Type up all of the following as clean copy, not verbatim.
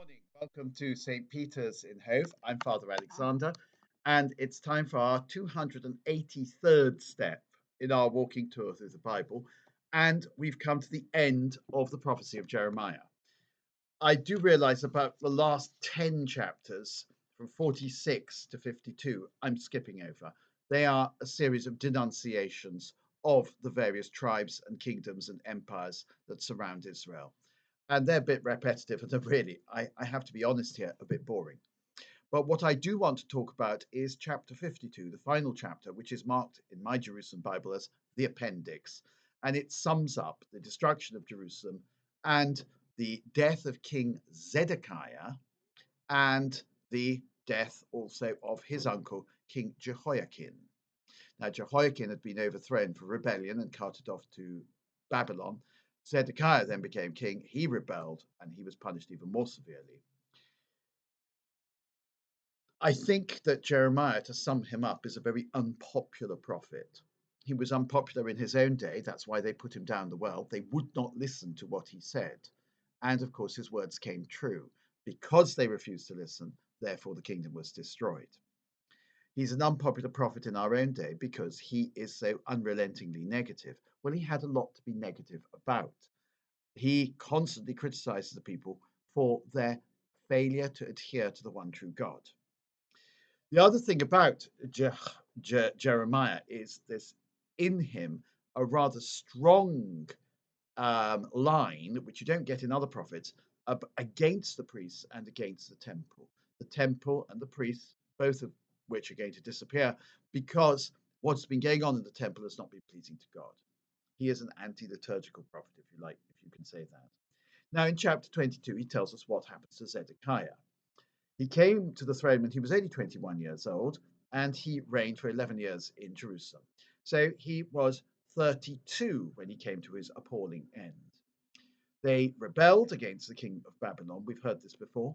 morning. Welcome to St. Peter's in Hove. I'm Father Alexander, and it's time for our 283rd step in our walking tour through the Bible. And we've come to the end of the prophecy of Jeremiah. I do realize about the last 10 chapters, from 46 to 52, I'm skipping over. They are a series of denunciations of the various tribes and kingdoms and empires that surround Israel, and they're a bit repetitive and they're really, I have to be honest here, a bit boring. But what I do want to talk about is chapter 52, the final chapter, which is marked in my Jerusalem Bible as the appendix. And it sums up the destruction of Jerusalem and the death of King Zedekiah and the death also of his uncle, King Jehoiakim. Now, Jehoiakim had been overthrown for rebellion and carted off to Babylon. Zedekiah then became king. He rebelled and he was punished even more severely. I think that Jeremiah, to sum him up, is a very unpopular prophet. He was unpopular in his own day. That's why they put him down the well. They would not listen to what he said. And of course, his words came true. Because they refused to listen, therefore the kingdom was destroyed. He's an unpopular prophet in our own day because he is so unrelentingly negative. Well, he had a lot to be negative about. He constantly criticizes the people for their failure to adhere to the one true God. The other thing about Jeremiah is there's in him a rather strong line, which you don't get in other prophets, against the priests and against the temple. The temple and the priests, both of which are going to disappear because what's been going on in the temple has not been pleasing to God. He is an anti-liturgical prophet, if you like, if you can say that. Now, in chapter 22, he tells us what happens to Zedekiah. He came to the throne when he was only 21 years old, and he reigned for 11 years in Jerusalem. So he was 32 when he came to his appalling end. They rebelled against the king of Babylon. We've heard this before.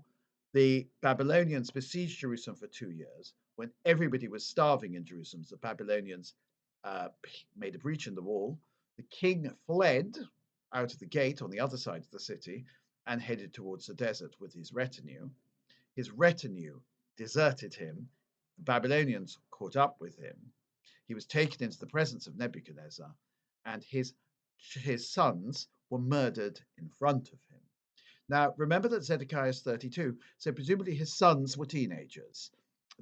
The Babylonians besieged Jerusalem for 2 years. When everybody was starving in Jerusalem, the Babylonians made a breach in the wall. The king fled out of the gate on the other side of the city and headed towards the desert with his retinue. His retinue deserted him. The Babylonians caught up with him. He was taken into the presence of Nebuchadnezzar, and his sons were murdered in front of him. Now, remember that Zedekiah is 32, so presumably his sons were teenagers.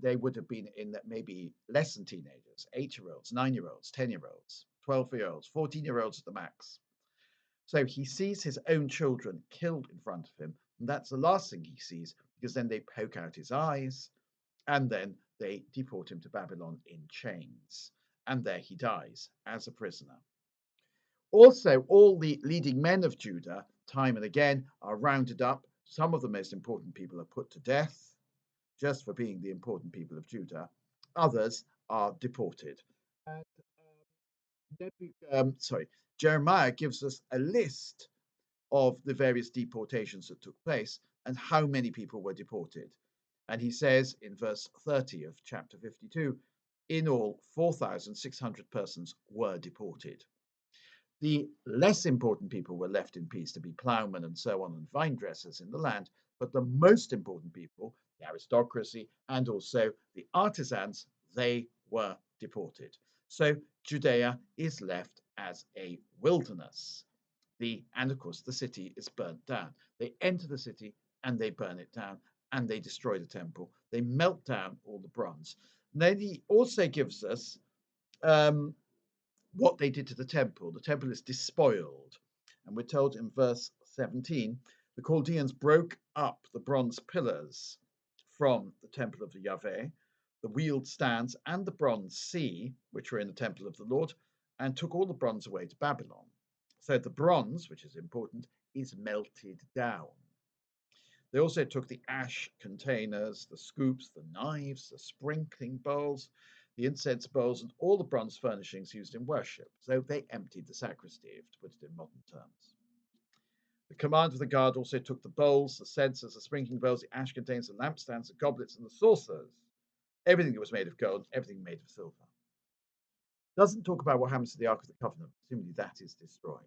They would have been in maybe less than teenagers, 8-year-olds, 9-year-olds, 10-year-olds, 12-year-olds, 14-year-olds at the max. So he sees his own children killed in front of him, and that's the last thing he sees, because then they poke out his eyes, and then they deport him to Babylon in chains. And there he dies as a prisoner. Also, all the leading men of Judah, time and again, are rounded up. Some of the most important people are put to death, just for being the important people of Judah. Others are deported. And Jeremiah gives us a list of the various deportations that took place and how many people were deported. And he says in verse 30 of chapter 52, in all, 4,600 persons were deported. The less important people were left in peace to be ploughmen and so on and vine dressers in the land, but the most important people, the aristocracy and also the artisans, they were deported. So Judea is left as a wilderness. And of course, the city is burnt down. They enter the city and they burn it down and they destroy the temple. They melt down all the bronze. And then he also gives us what they did to the temple. The temple is despoiled. And we're told in verse 17, the Chaldeans broke up the bronze pillars from the temple of the Yahweh, the wheeled stands, and the bronze sea, which were in the temple of the Lord, and took all the bronze away to Babylon. So the bronze, which is important, is melted down. They also took the ash containers, the scoops, the knives, the sprinkling bowls, the incense bowls, and all the bronze furnishings used in worship. So they emptied the sacristy, to put it in modern terms. The commander of the guard also took the bowls, the censers, the sprinkling bowls, the ash containers, the lampstands, the goblets, and the saucers. Everything that was made of gold, everything made of silver. Doesn't talk about what happens to the Ark of the Covenant. Presumably that is destroyed.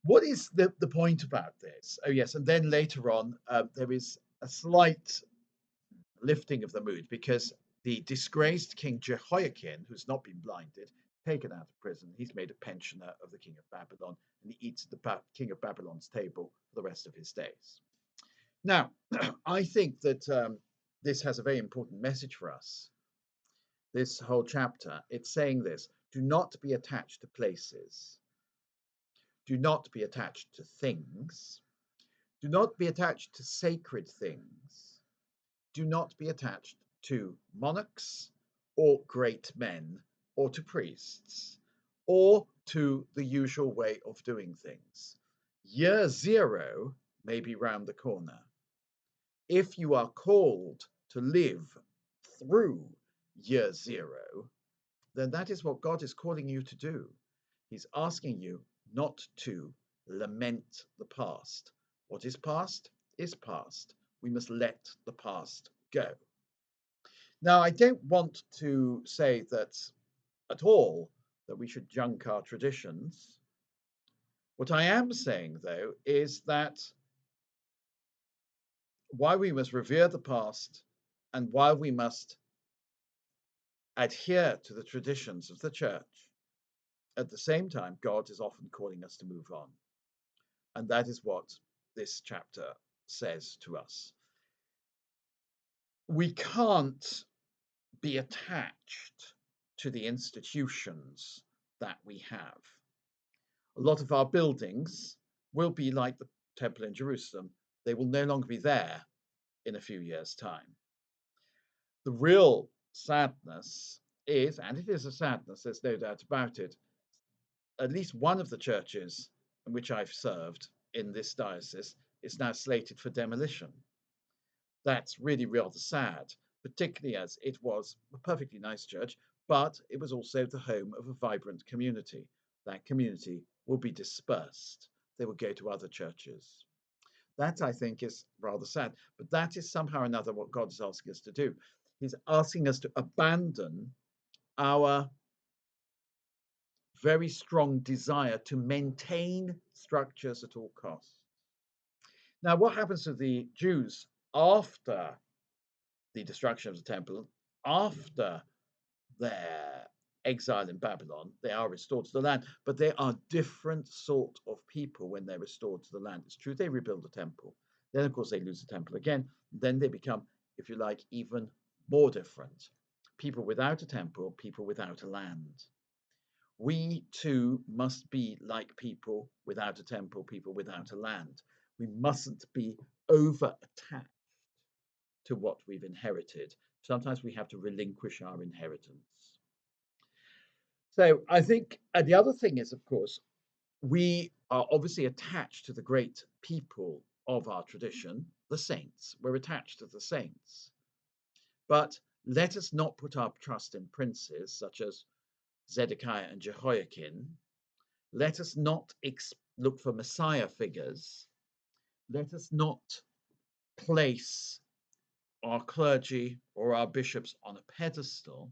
What is the point about this? Oh, yes. And then later on, there is a slight lifting of the mood because the disgraced King Jehoiakim, who's not been blinded, taken out of prison, he's made a pensioner of the King of Babylon, and he eats at the King of Babylon's table for the rest of his days. Now, I think that this has a very important message for us. This whole chapter, it's saying this: do not be attached to places, do not be attached to things, do not be attached to sacred things, do not be attached to monarchs or great men or to priests or to the usual way of doing things. Year zero may be round the corner. If you are called to live through year zero, then that is what God is calling you to do. He's asking you not to lament the past. What is past is past. We must let the past go. Now, I don't want to say that at all that we should junk our traditions. What I am saying, though, is that while we must revere the past and while we must adhere to the traditions of the church, at the same time, God is often calling us to move on. And that is what this chapter says to us. We can't be attached to the institutions that we have. A lot of our buildings will be like the temple in Jerusalem. They will no longer be there in a few years' time. The real sadness is, and it is a sadness, there's no doubt about it, at least one of the churches in which I've served in this diocese is now slated for demolition. That's really rather sad, particularly as it was a perfectly nice church, but it was also the home of a vibrant community. That community will be dispersed. They will go to other churches. That, I think, is rather sad, but that is somehow or another what God is asking us to do. He's asking us to abandon our very strong desire to maintain structures at all costs. Now, what happens to the Jews after the destruction of the temple, after their exile in Babylon? They are restored to the land, but they are different sort of people when they're restored to the land. It's true, they rebuild the temple. Then, of course, they lose the temple again. Then they become, if you like, even more different. People without a temple, people without a land. We too must be like people without a temple, people without a land. We mustn't be over attached to what we've inherited. Sometimes we have to relinquish our inheritance. So I think, and the other thing is, of course, we are obviously attached to the great people of our tradition, the saints. We're attached to the saints. But let us not put our trust in princes such as Zedekiah and Jehoiakim. Let us not look for Messiah figures. Let us not place our clergy or our bishops on a pedestal.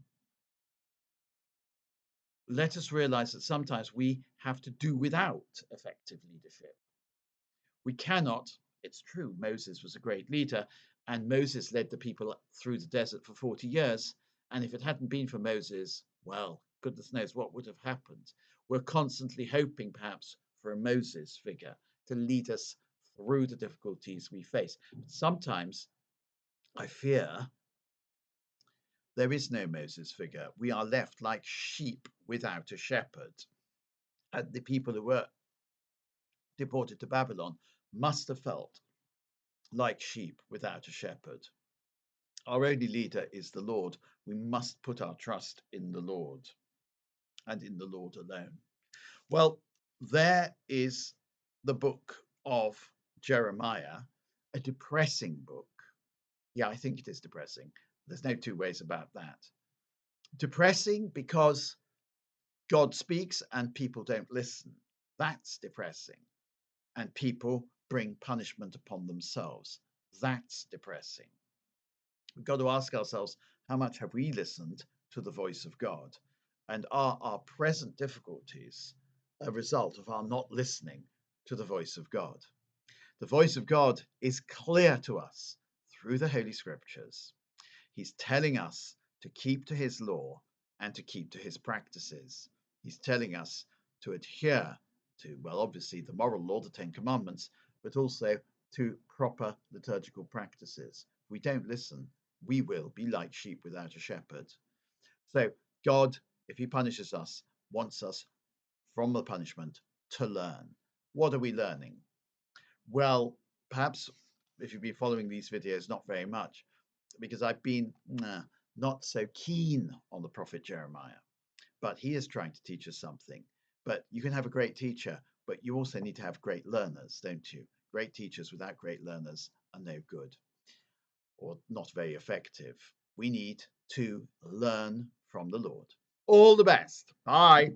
Let us realize that sometimes we have to do without effective leadership. We cannot, it's true, Moses was a great leader, and Moses led the people through the desert for 40 years. And if it hadn't been for Moses, well, goodness knows what would have happened. We're constantly hoping, perhaps, for a Moses figure to lead us through the difficulties we face. But sometimes I fear there is no Moses figure. We are left like sheep without a shepherd. And the people who were deported to Babylon must have felt like sheep without a shepherd. Our only leader is the Lord. We must put our trust in the Lord and in the Lord alone. Well, there is the book of Jeremiah, a depressing book. Yeah, I think it is depressing. There's no two ways about that. Depressing because God speaks and people don't listen. That's depressing. And people bring punishment upon themselves. That's depressing. We've got to ask ourselves, how much have we listened to the voice of God? And are our present difficulties a result of our not listening to the voice of God. The voice of God is clear to us through the Holy Scriptures. He's telling us to keep to his law and to keep to his practices. He's telling us to adhere to, well, obviously the moral law, the Ten Commandments, but also to proper liturgical practices. If we don't listen, we will be like sheep without a shepherd. So God, if he punishes us, wants us from the punishment to learn. What are we learning? Well, perhaps if you've been following these videos, not very much, because I've been not so keen on the prophet Jeremiah, but he is trying to teach us something. But you can have a great teacher, but you also need to have great learners, don't you? Great teachers without great learners are no good or not very effective. We need to learn from the Lord. All the best. Bye.